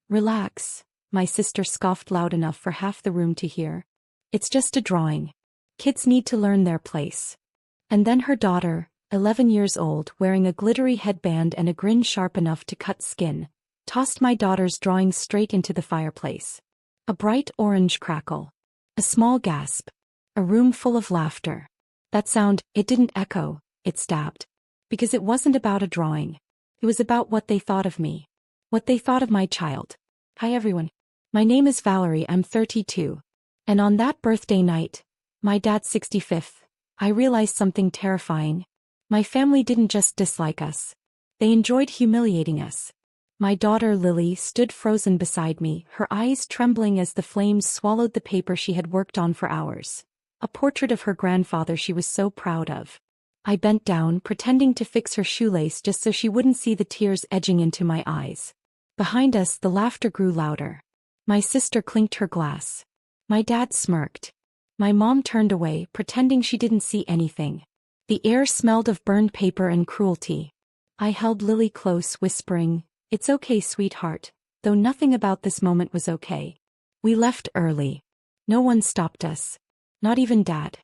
Relax, my sister scoffed loud enough for half the room to hear. It's just a drawing. Kids need to learn their place. And then her daughter, 11 years old, wearing a glittery headband and a grin sharp enough to cut skin, tossed my daughter's drawing straight into the fireplace. A bright orange crackle. A small gasp. A room full of laughter. That sound, it didn't echo, it stabbed. Because it wasn't about a drawing. It was about what they thought of me. What they thought of my child. Hi everyone. My name is Valerie, I'm 32. And on that birthday night, my dad's 65th, I realized something terrifying. My family didn't just dislike us. They enjoyed humiliating us. My daughter Lily stood frozen beside me, her eyes trembling as the flames swallowed the paper she had worked on for hours. A portrait of her grandfather she was so proud of. I bent down, pretending to fix her shoelace just so she wouldn't see the tears edging into my eyes. Behind us, the laughter grew louder. My sister clinked her glass. My dad smirked. My mom turned away, pretending she didn't see anything. The air smelled of burned paper and cruelty. I held Lily close, whispering, "It's okay, sweetheart," though nothing about this moment was okay. We left early. No one stopped us. Not even Dad.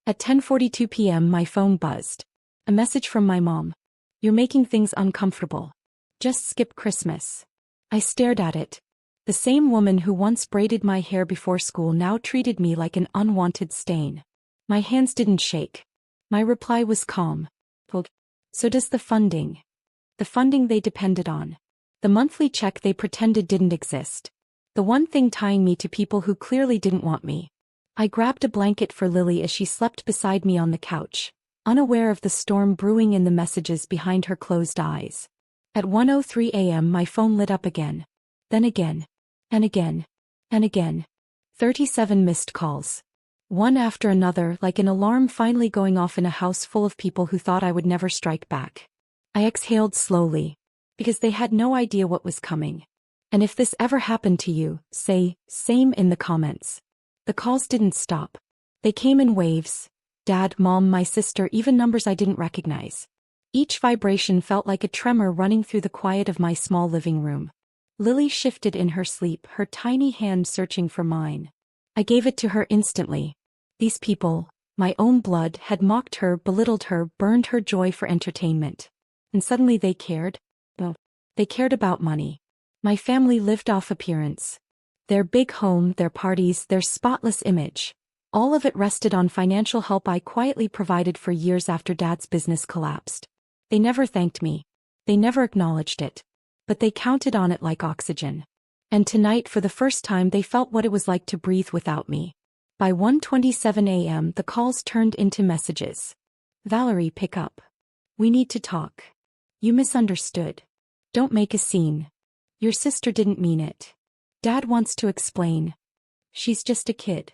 At 10:42 p.m. my phone buzzed. A message from my mom. "You're making things uncomfortable. Just skip Christmas." I stared at it. The same woman who once braided my hair before school now treated me like an unwanted stain. My hands didn't shake. My reply was calm. "So does the funding." The funding they depended on. The monthly check they pretended didn't exist. The one thing tying me to people who clearly didn't want me. I grabbed a blanket for Lily as she slept beside me on the couch, unaware of the storm brewing in the messages behind her closed eyes. At 1:03 a.m. my phone lit up again. Then again. And again. And again. 37 missed calls. One after another, like an alarm finally going off in a house full of people who thought I would never strike back. I exhaled slowly. Because they had no idea what was coming. And if this ever happened to you, say, same in the comments. The calls didn't stop. They came in waves. Dad, Mom, my sister, even numbers I didn't recognize. Each vibration felt like a tremor running through the quiet of my small living room. Lily shifted in her sleep, her tiny hand searching for mine. I gave it to her instantly. These people, my own blood, had mocked her, belittled her, burned her joy for entertainment. And suddenly they cared. Well, they cared about money. My family lived off appearance. Their big home, their parties, their spotless image. All of it rested on financial help I quietly provided for years after Dad's business collapsed. They never thanked me. They never acknowledged it. But they counted on it like oxygen. And tonight, for the first time, they felt what it was like to breathe without me. By 1:27 a.m. the calls turned into messages. "Valerie, pick up. We need to talk. You misunderstood. Don't make a scene. Your sister didn't mean it. Dad wants to explain. She's just a kid.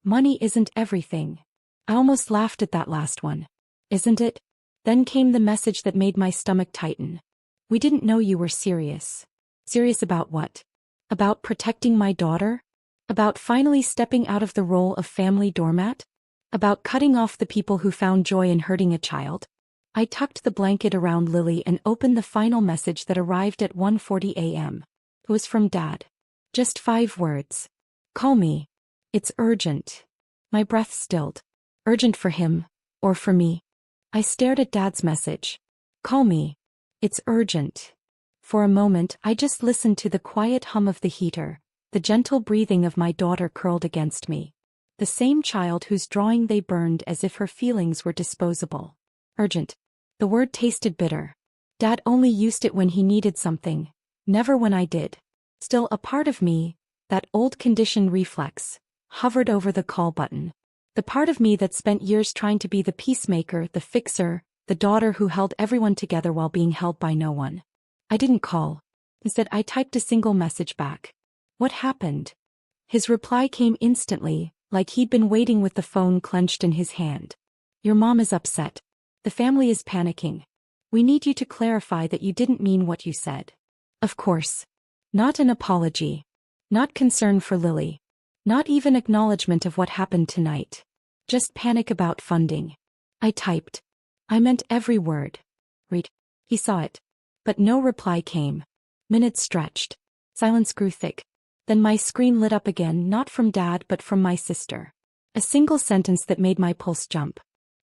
Money isn't everything." I almost laughed at that last one. "Isn't it?" Then came the message that made my stomach tighten. "We didn't know you were serious." Serious about what? About protecting my daughter? About finally stepping out of the role of family doormat? About cutting off the people who found joy in hurting a child? I tucked the blanket around Lily and opened the final message that arrived at 1:40 a.m. It was from Dad. Just 5 words. "Call me. It's urgent." My breath stilled. Urgent for him, or for me? I stared at Dad's message. "Call me. It's urgent." For a moment, I just listened to the quiet hum of the heater, the gentle breathing of my daughter curled against me. The same child whose drawing they burned as if her feelings were disposable. Urgent. The word tasted bitter. Dad only used it when he needed something, never when I did. Still, a part of me, that old conditioned reflex, hovered over the call button. The part of me that spent years trying to be the peacemaker, the fixer, the daughter who held everyone together while being held by no one. I didn't call. Instead, I typed a single message back. "What happened?" His reply came instantly, like he'd been waiting with the phone clenched in his hand. "Your mom is upset. The family is panicking. We need you to clarify that you didn't mean what you said." Of course. Not an apology. Not concern for Lily. Not even acknowledgement of what happened tonight. Just panic about funding. I typed. I meant every word. Read. He saw it. But no reply came. Minutes stretched. Silence grew thick. Then my screen lit up again, not from Dad but from my sister. A single sentence that made my pulse jump.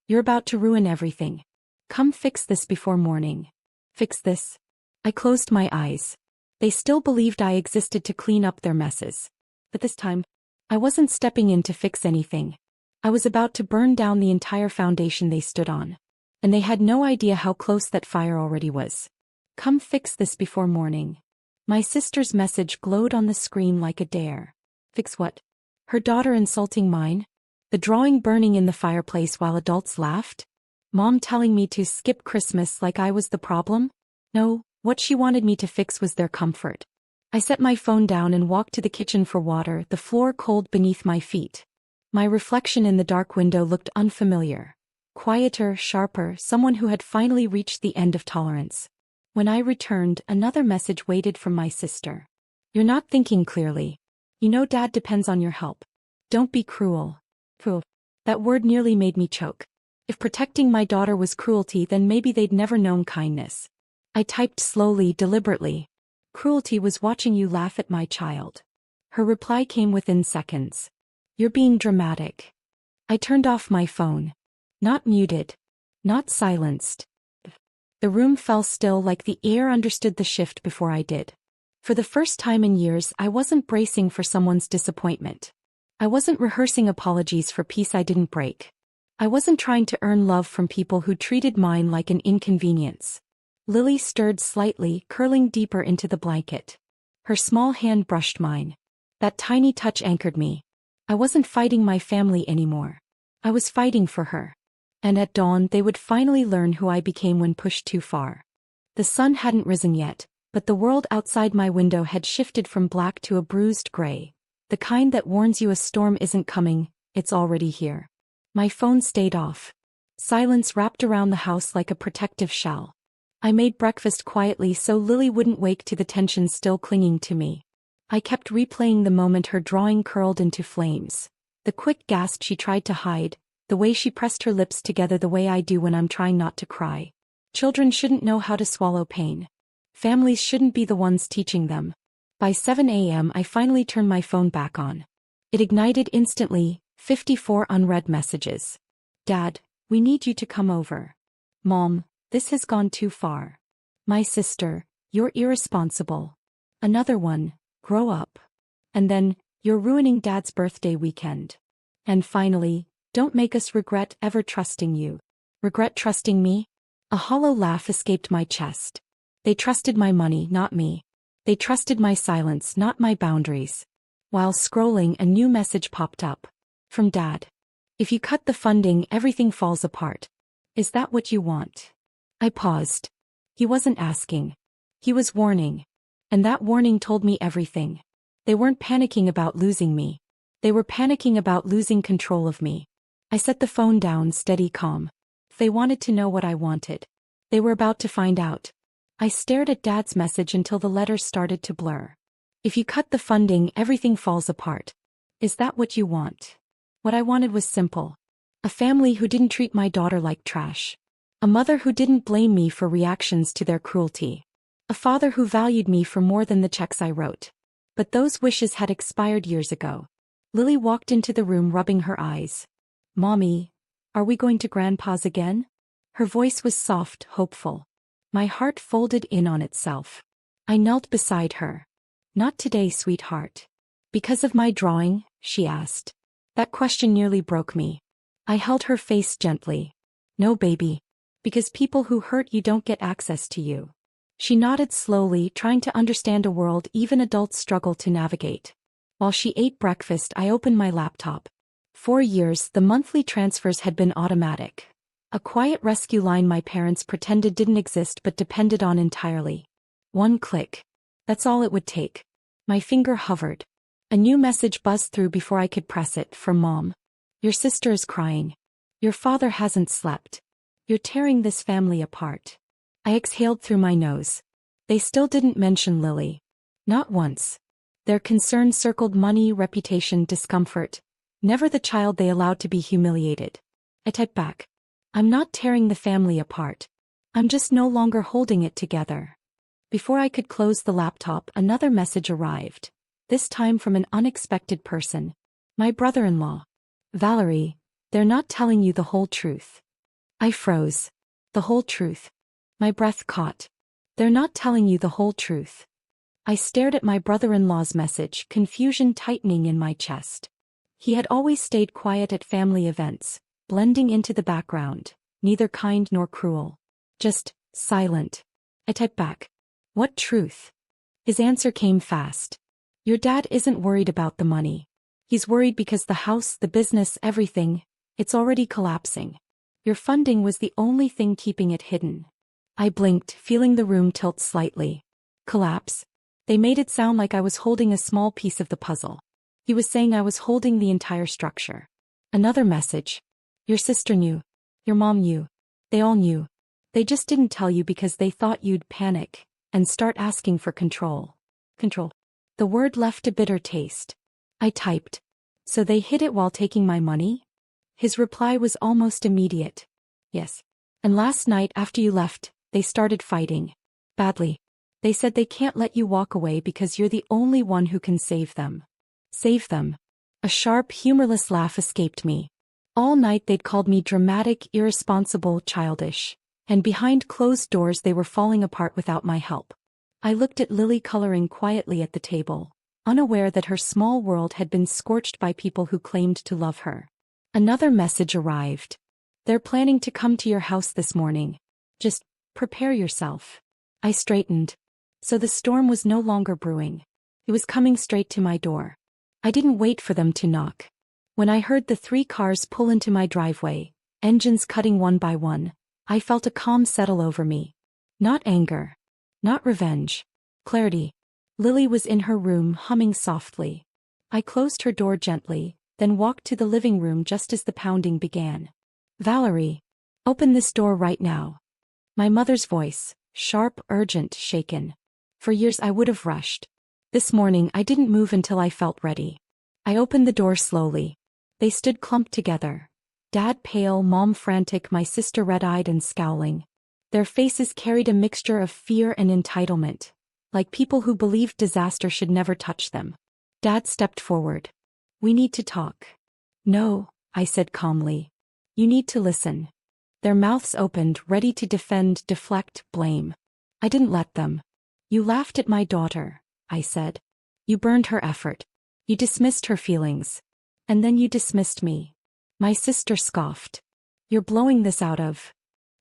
You're about to ruin everything. Come fix this before morning. Fix this? I closed my eyes. They still believed I existed to clean up their messes. But this time, I wasn't stepping in to fix anything. I was about to burn down the entire foundation they stood on. And they had no idea how close that fire already was. Come fix this before morning. My sister's message glowed on the screen like a dare. Fix what? Her daughter insulting mine? The drawing burning in the fireplace while adults laughed? Mom telling me to skip Christmas like I was the problem? No, what she wanted me to fix was their comfort. I set my phone down and walked to the kitchen for water, the floor cold beneath my feet. My reflection in the dark window looked unfamiliar. Quieter, sharper, someone who had finally reached the end of tolerance. When I returned, another message waited from my sister. You're not thinking clearly. You know Dad depends on your help. Don't be cruel. Cruel. That word nearly made me choke. If protecting my daughter was cruelty, then maybe they'd never known kindness. I typed slowly, deliberately. Cruelty was watching you laugh at my child. Her reply came within seconds. You're being dramatic. I turned off my phone. Not muted. Not silenced. The room fell still, like the air understood the shift before I did. For the first time in years, I wasn't bracing for someone's disappointment. I wasn't rehearsing apologies for peace I didn't break. I wasn't trying to earn love from people who treated mine like an inconvenience. Lily stirred slightly, curling deeper into the blanket. Her small hand brushed mine. That tiny touch anchored me. I wasn't fighting my family anymore. I was fighting for her. And at dawn they would finally learn who I became when pushed too far. The sun hadn't risen yet, but the world outside my window had shifted from black to a bruised gray. The kind that warns you a storm isn't coming, it's already here. My phone stayed off. Silence wrapped around the house like a protective shell. I made breakfast quietly so Lily wouldn't wake to the tension still clinging to me. I kept replaying the moment her drawing curled into flames. The quick gasp she tried to hide, the way she pressed her lips together the way I do when I'm trying not to cry. Children shouldn't know how to swallow pain. Families shouldn't be the ones teaching them. By 7 a.m. I finally turned my phone back on. It ignited instantly, 54 unread messages. Dad, we need you to come over. Mom, this has gone too far. My sister, you're irresponsible. Another one, grow up. And then, you're ruining Dad's birthday weekend. And finally, don't make us regret ever trusting you. Regret trusting me? A hollow laugh escaped my chest. They trusted my money, not me. They trusted my silence, not my boundaries. While scrolling, a new message popped up. From Dad. If you cut the funding, everything falls apart. Is that what you want? I paused. He wasn't asking. He was warning. And that warning told me everything. They weren't panicking about losing me. They were panicking about losing control of me. I set the phone down, steady, calm. They wanted to know what I wanted. They were about to find out. I stared at Dad's message until the letters started to blur. If you cut the funding, everything falls apart. Is that what you want? What I wanted was simple. A family who didn't treat my daughter like trash. A mother who didn't blame me for reactions to their cruelty. A father who valued me for more than the checks I wrote. But those wishes had expired years ago. Lily walked into the room, rubbing her eyes. Mommy, are we going to Grandpa's again? Her voice was soft, hopeful. My heart folded in on itself. I knelt beside her. Not today, sweetheart. Because of my drawing? She asked. That question nearly broke me. I held her face gently. No, baby. Because people who hurt you don't get access to you. She nodded slowly, trying to understand a world even adults struggle to navigate. While she ate breakfast, I opened my laptop. For years, the monthly transfers had been automatic. A quiet rescue line my parents pretended didn't exist but depended on entirely. One click. That's all it would take. My finger hovered. A new message buzzed through before I could press it, from Mom. Your sister is crying. Your father hasn't slept. You're tearing this family apart. I exhaled through my nose. They still didn't mention Lily. Not once. Their concern circled money, reputation, discomfort. Never the child they allowed to be humiliated. I typed back. I'm not tearing the family apart. I'm just no longer holding it together. Before I could close the laptop, another message arrived, this time from an unexpected person. My brother-in-law. Valerie, they're not telling you the whole truth. I froze. The whole truth. My breath caught. They're not telling you the whole truth. I stared at my brother-in-law's message, confusion tightening in my chest. He had always stayed quiet at family events, blending into the background, neither kind nor cruel. Just silent. I typed back. What truth? His answer came fast. Your dad isn't worried about the money. He's worried because the house, the business, everything, it's already collapsing. Your funding was the only thing keeping it hidden. I blinked, feeling the room tilt slightly. Collapse? They made it sound like I was holding a small piece of the puzzle. He was saying I was holding the entire structure. Another message. Your sister knew. Your mom knew. They all knew. They just didn't tell you because they thought you'd panic and start asking for control. Control. The word left a bitter taste. I typed. So they hid it while taking my money? His reply was almost immediate. Yes. And last night after you left, they started fighting. Badly. They said they can't let you walk away because you're the only one who can save them. Save them. A sharp, humorless laugh escaped me. All night they'd called me dramatic, irresponsible, childish. And behind closed doors they were falling apart without my help. I looked at Lily coloring quietly at the table, unaware that her small world had been scorched by people who claimed to love her. Another message arrived. They're planning to come to your house this morning. Just prepare yourself. I straightened. So the storm was no longer brewing. It was coming straight to my door. I didn't wait for them to knock. When I heard the 3 cars pull into my driveway, engines cutting one by one, I felt a calm settle over me. Not anger. Not revenge. Clarity. Lily was in her room humming softly. I closed her door gently, then walked to the living room just as the pounding began. Valerie. Open this door right now. My mother's voice, sharp, urgent, shaken. For years I would have rushed. This morning I didn't move until I felt ready. I opened the door slowly. They stood clumped together. Dad pale, Mom frantic, my sister red-eyed and scowling. Their faces carried a mixture of fear and entitlement, like people who believed disaster should never touch them. Dad stepped forward. We need to talk. No, I said calmly. You need to listen. Their mouths opened, ready to defend, deflect, blame. I didn't let them. You laughed at my daughter, I said. You burned her effort. You dismissed her feelings. And then you dismissed me. My sister scoffed. You're blowing this out of.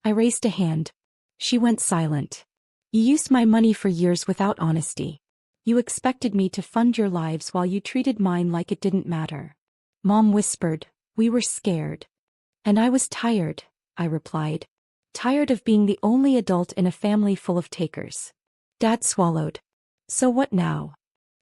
I raised a hand. She went silent. You used my money for years without honesty. You expected me to fund your lives while you treated mine like it didn't matter. Mom whispered, we were scared. And I was tired, I replied. Tired of being the only adult in a family full of takers. Dad swallowed. So what now?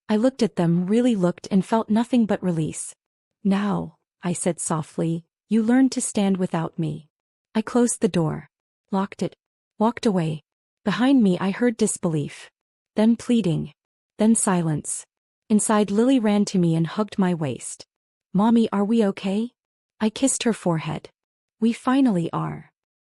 I looked at them, really looked, and felt nothing but release. Now, I said softly, you learned to stand without me. I closed the door. Locked it. Walked away. Behind me I heard disbelief. Then pleading. Then silence. Inside Lily ran to me and hugged my waist. Mommy, are we okay? I kissed her forehead. We finally are.